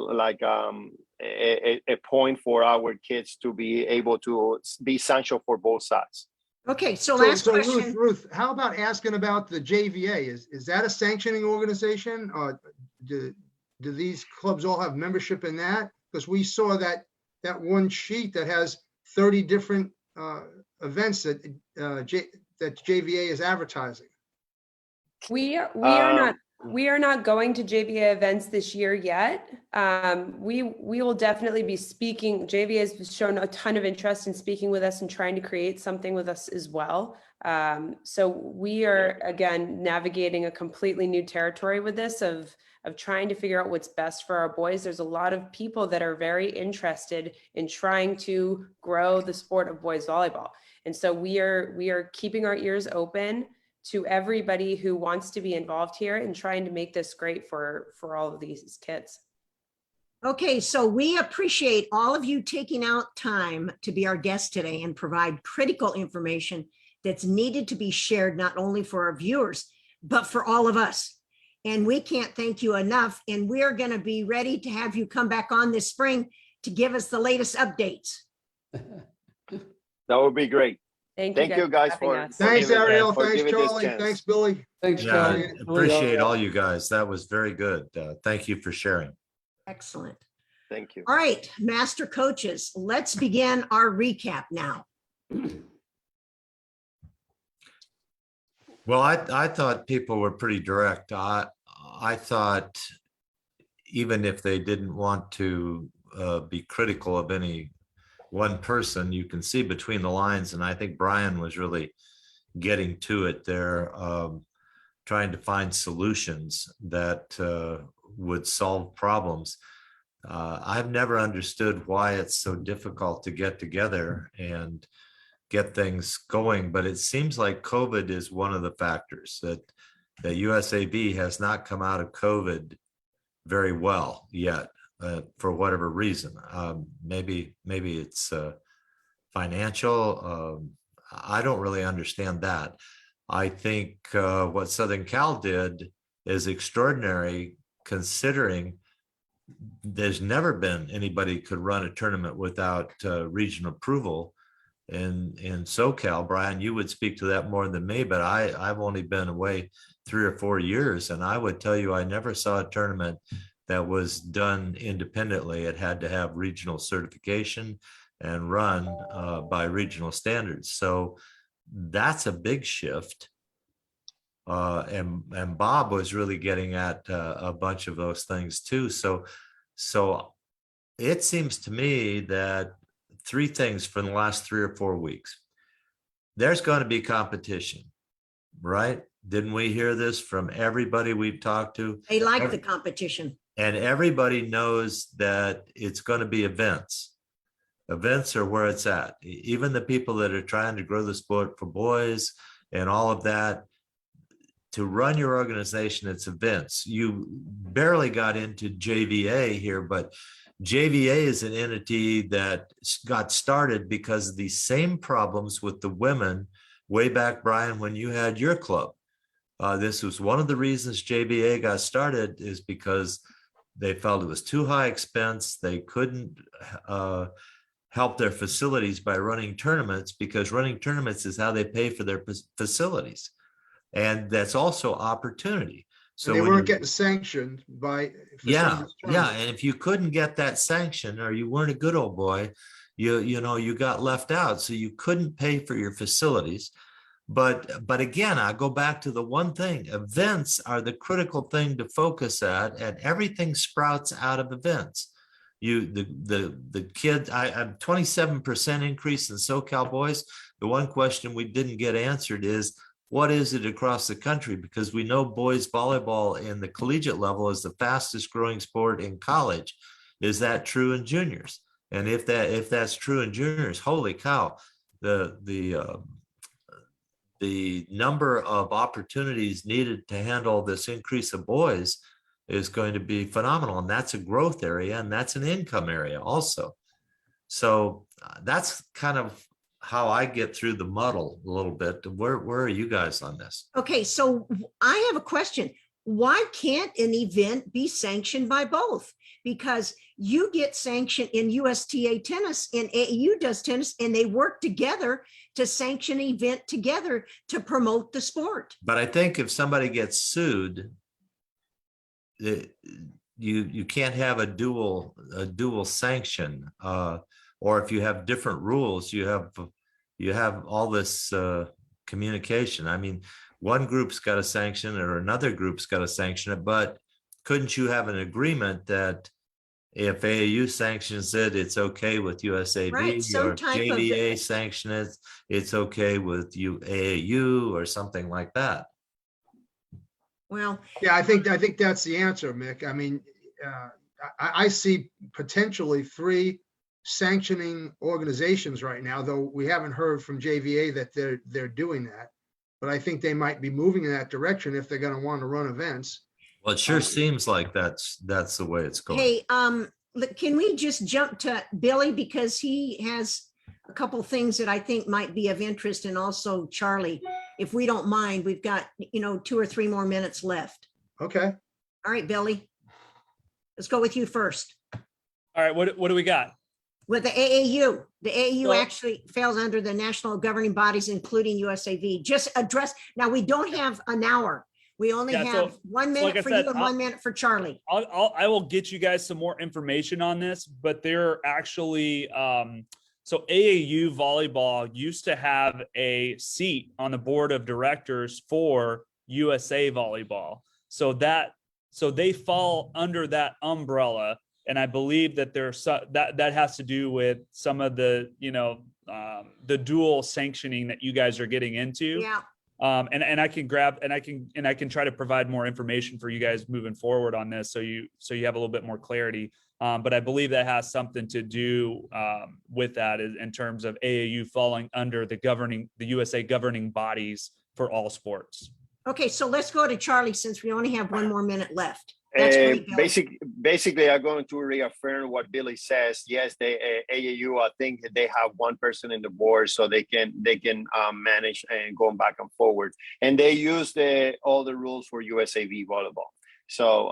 point for our kids to be able to be sanctioned for both sides. Okay, so last question. Ruth, how about asking about the JVA? Is that a sanctioning organization? Or do these clubs all have membership in that? Because we saw that one sheet that has 30 different events that JVA is advertising. We are not going to JVA events this year yet. We will definitely be speaking. JVA has shown a ton of interest in speaking with us and trying to create something with us as well. So we are, again, navigating a completely new territory with this of trying to figure out what's best for our boys. There's a lot of people that are very interested in trying to grow the sport of boys volleyball. And so we are keeping our ears open to everybody who wants to be involved here and trying to make this great for all of these kids. Okay, so we appreciate all of you taking out time to be our guest today and provide critical information that's needed to be shared not only for our viewers, but for all of us. And we can't thank you enough. And we're going to be ready to have you come back on this spring to give us the latest updates. That would be great. Thank you guys having for us. Thanks, giving- Ariel. for Thanks, giving this Charlie. chance. Thanks, Billy. Thanks, Yeah, Charlie. I appreciate all you guys. That was very good. Thank you for sharing. Excellent. Thank you. All right, master coaches, let's begin our recap now. Well, I thought people were pretty direct. I thought even if they didn't want to be critical of any one person, you can see between the lines. And I think Brian was really getting to it there, trying to find solutions that would solve problems. I've never understood why it's so difficult to get together and get things going, but it seems like COVID is one of the factors that USAB has not come out of COVID very well yet, for whatever reason. Maybe it's financial. I don't really understand that. I think what Southern Cal did is extraordinary, considering there's never been anybody could run a tournament without regional approval. In SoCal, Brian, you would speak to that more than me, but I've only been away 3 or 4 years, and I would tell you I never saw a tournament that was done independently. It had to have regional certification and run by regional standards. So that's a big shift. And Bob was really getting at a bunch of those things too. So it seems to me that 3 things for the last 3 or 4 weeks. There's going to be competition, right? Didn't we hear this from everybody we've talked to? They like the competition. And everybody knows that it's going to be events. Events are where it's at. Even the people that are trying to grow the sport for boys and all of that, to run your organization, it's events. You barely got into JVA here, but JVA is an entity that got started because of these same problems with the women way back, Brian, when you had your club. This was one of the reasons JVA got started, is because they felt it was too high expense. They couldn't help their facilities by running tournaments, because running tournaments is how they pay for their facilities. And that's also opportunity. So they weren't getting sanctioned by. Yeah. And if you couldn't get that sanction, or you weren't a good old boy, you got left out. So you couldn't pay for your facilities. But again, I go back to the one thing: events are the critical thing to focus at, and everything sprouts out of events. The kid, I'm 27% increase in SoCal boys. The one question we didn't get answered is, what is it across the country? Because we know boys volleyball in the collegiate level is the fastest growing sport in college. Is that true in juniors? And if that's true in juniors, holy cow, the number of opportunities needed to handle this increase of boys is going to be phenomenal. And that's a growth area, and that's an income area also. So that's kind of how I get through the muddle a little bit. Where are you guys on this? Okay, so I have a question. Why can't an event be sanctioned by both? Because you get sanctioned in USTA tennis and AAU does tennis, and they work together to sanction an event together to promote the sport. But I think if somebody gets sued, you can't have a dual sanction, or if you have different rules, you have all this communication. I mean, one group's got to sanction it or another group's got to sanction it, but couldn't you have an agreement that if AAU sanctions it, it's okay with USAB, Right, some or type of- JVA sanction it, it's okay with AAU or something like that? Well, Yeah, I think that's the answer, Mick. I mean, I see potentially 3 sanctioning organizations right now, though we haven't heard from JVA that they're doing that. But I think they might be moving in that direction if they're going to want to run events. Well, it sure seems like that's the way it's going. hey, look, can we just jump to Billy, because he has a couple things that I think might be of interest, and also Charlie, if we don't mind. We've got 2 or 3 more minutes left. Okay. All right, Billy, let's go with you first. All right, what do we got? With the AAU, So- actually falls under the national governing bodies, including USAV. Just address, now we don't have an hour. We only Yeah, have so, 1 like minute I for said, you and 1 minute for Charlie. I will get you guys some more information on this, but they're actually so AAU volleyball used to have a seat on the board of directors for USA volleyball. So they fall under that umbrella, and I believe that that has to do with some of the the dual sanctioning that you guys are getting into. Yeah. And I can grab and I can try to provide more information for you guys moving forward on this, so you have a little bit more clarity. But I believe that has something to do with that in terms of AAU falling under the USA governing bodies for all sports. Okay, so let's go to Charlie, since we only have 1 more minute left. That's great, Billy. Basically, I'm going to reaffirm what Billy says. Yes, they AAU, I think they have 1 person in the board, so they can manage and go back and forward. And they use all the rules for USAV volleyball. So,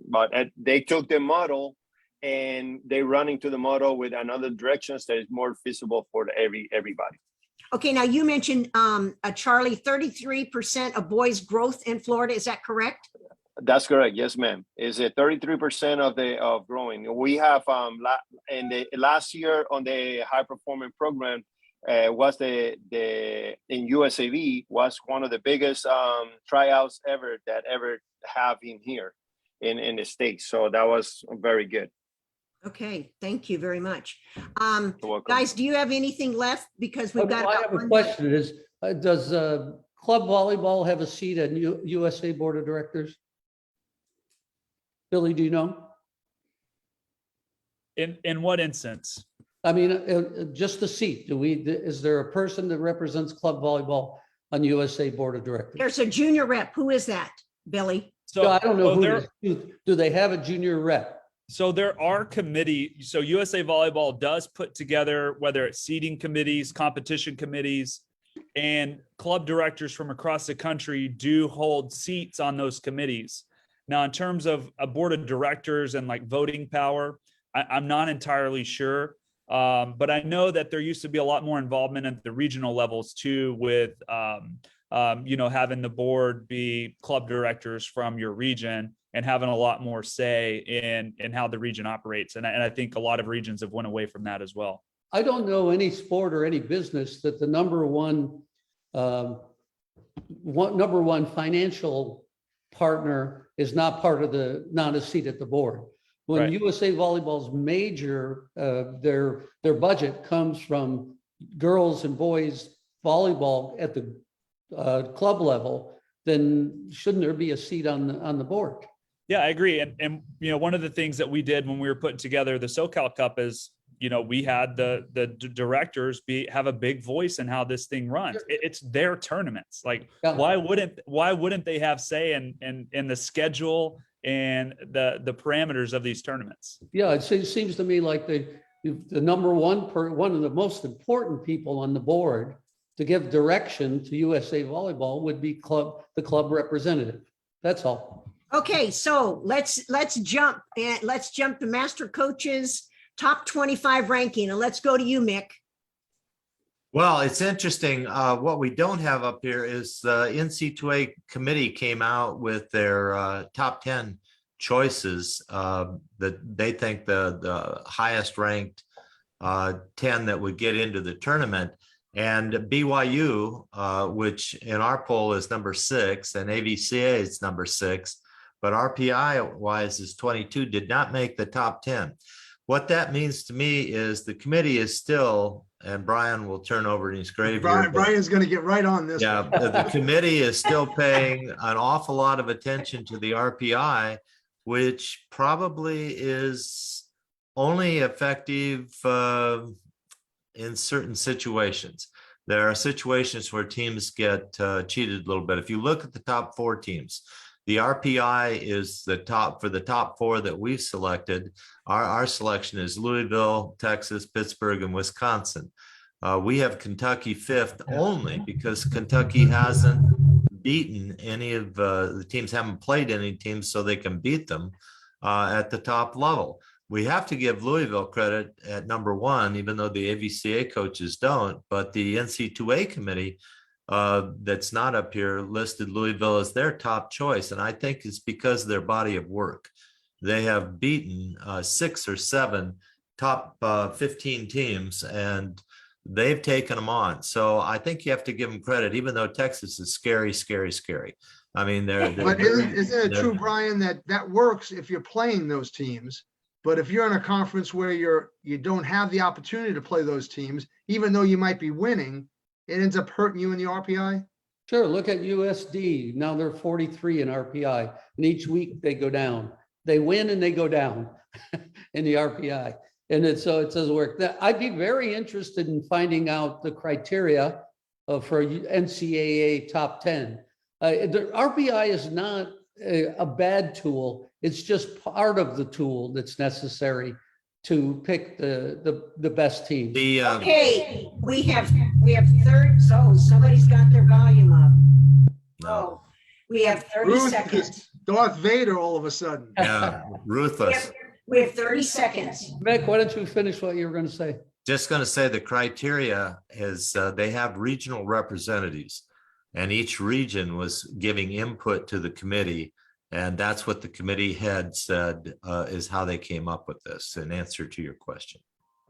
but they took the model and they run into the model with another directions that is more feasible for everybody. Okay, now you mentioned Charlie, 33% of boys' growth in Florida. Is that correct? That's correct. Yes, ma'am. Is it 33% of growing? We have in the last year on the high performing program was in USAV was one of the biggest tryouts ever have in here in the States. So that was very good. Okay, thank you very much. You're welcome. Guys, do you have anything left? Because we've got I about have a 1 minute. question. Does club volleyball have a seat at USA Board of Directors? Billy, do you know? In what instance? I mean, just the seat. Is there a person that represents club volleyball on USA Board of Directors? There's a junior rep. Who is that, Billy? So I don't know who there, it is. Do they have a junior rep? So there are committees. So USA Volleyball does put together, whether it's seating committees, competition committees, and club directors from across the country do hold seats on those committees. Now, in terms of a board of directors and like voting power, I'm not entirely sure. But I know that there used to be a lot more involvement at the regional levels too, with having the board be club directors from your region and having a lot more say in how the region operates. And I think a lot of regions have went away from that as well. I don't know any sport or any business that the number one financial partner is not a seat at the board. When Right. USA Volleyball's major, their budget comes from girls and boys volleyball at the club level, then shouldn't there be a seat on the board? Yeah, I agree. And you know, one of the things that we did when we were putting together the SoCal Cup is, you know, we had the directors have a big voice in how this thing runs. It's their tournaments. Like, Yeah. why wouldn't they have say in the schedule and the parameters of these tournaments? Yeah, it seems to me like the number one of the most important people on the board to give direction to USA Volleyball would be the club representative. That's all. Okay, so let's jump the master coaches top 25 ranking, and let's go to you, Mick. Well, it's interesting. What we don't have up here is the NC2A committee came out with their top 10 choices that they think the highest ranked 10 that would get into the tournament. And BYU, which in our poll is number 6, and AVCA is number 6, but RPI wise is 22, did not make the top 10. What that means to me is the committee is still, and Brian will turn over in his grave. Brian's going to get right on this. Yeah, the committee is still paying an awful lot of attention to the RPI, which probably is only effective in certain situations. There are situations where teams get cheated a little bit. If you look at the top 4 teams, the RPI is the top for the top 4 that we've selected. Our selection is Louisville, Texas, Pittsburgh, and Wisconsin. We have Kentucky 5th only because Kentucky hasn't beaten any of the teams, haven't played any teams so they can beat them at the top level. We have to give Louisville credit at number 1, even though the AVCA coaches don't, but the NC2A committee that's not up here listed Louisville as their top choice. And I think it's because of their body of work. They have beaten 6 or 7 top 15 teams, and they've taken them on. So I think you have to give them credit, even though Texas is scary, scary, scary. I mean, But isn't it true, Brian, that works if you're playing those teams? But if you're in a conference where you don't have the opportunity to play those teams, even though you might be winning, it ends up hurting you in the RPI? Sure, look at USD. Now they're 43 in RPI, and each week they go down. They win and they go down in the RPI. And it doesn't work. I'd be very interested in finding out the criteria for NCAA top 10. The RPI is not a bad tool. It's just part of the tool that's necessary to pick the best team. Okay, we have third. So somebody's got their volume up. Oh, we have 30 Ruth seconds. is Darth Vader all of a sudden. Yeah, ruthless. We have 30 seconds. Mick, why don't you finish what you were going to say? Just going to say the criteria is they have regional representatives, and each region was giving input to the committee. And that's what the committee head said is how they came up with this in answer to your question.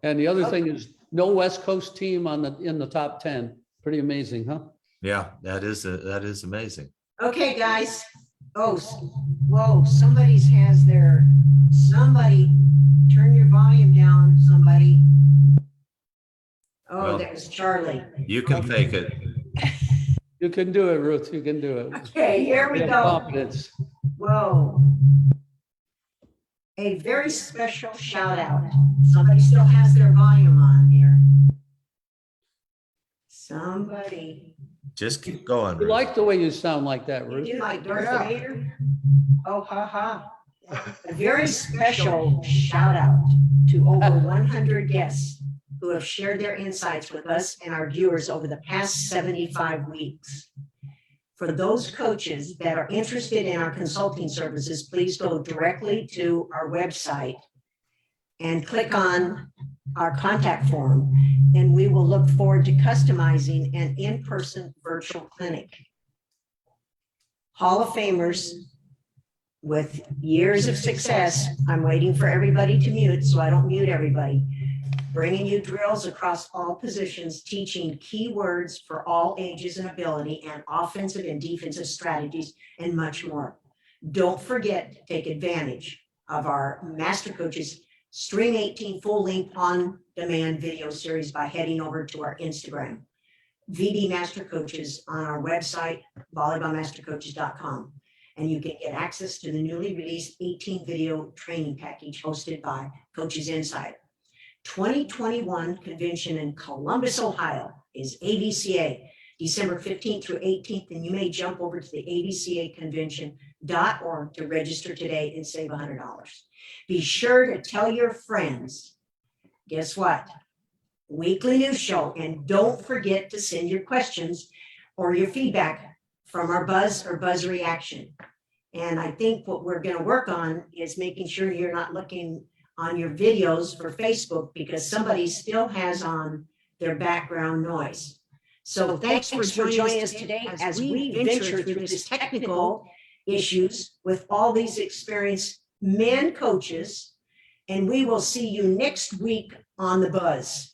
And the other thing is no West Coast team in the top 10. Pretty amazing, huh? Yeah, that is amazing. Okay, guys. Oh, whoa, somebody turn your volume down, somebody. Oh, Well, that was Charlie. You can fake it. You can do it, Ruth. You can do it. Okay, here we Have go. confidence. Whoa. A very special shout out. Somebody still has their volume on here. Somebody. Just keep going. We Ruth. like the way you sound like that, Ruth. You like Darth Yeah. Vader? Oh, ha ha. A very special shout out to over 100 guests who have shared their insights with us and our viewers over the past 75 weeks. For those coaches that are interested in our consulting services, please go directly to our website and click on our contact form, and we will look forward to customizing an in-person virtual clinic. Hall of Famers with years of success. I'm waiting for everybody to mute so I don't mute everybody. Bringing you drills across all positions, teaching key words for all ages and ability, and offensive and defensive strategies, and much more. Don't forget to take advantage of our Master Coaches Stream 18 full-length on-demand video series by heading over to our Instagram, VB Master Coaches, on our website, volleyballmastercoaches.com. And you can get access to the newly released 18 video training package hosted by Coaches Insider. 2021 convention in Columbus, Ohio is AVCA, December 15th through 18th, and you may jump over to the avcaconvention.org to register today and save $100. Be sure to tell your friends. Guess what? Weekly news show, and don't forget to send your questions or your feedback from our buzz or buzz reaction. And I think what we're going to work on is making sure you're not looking on your videos for Facebook, because somebody still has on their background noise. So thanks for joining us today as we venture through this technical issues with all these experienced men coaches, and we will see you next week on the Buzz.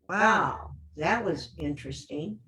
Wow, that was interesting.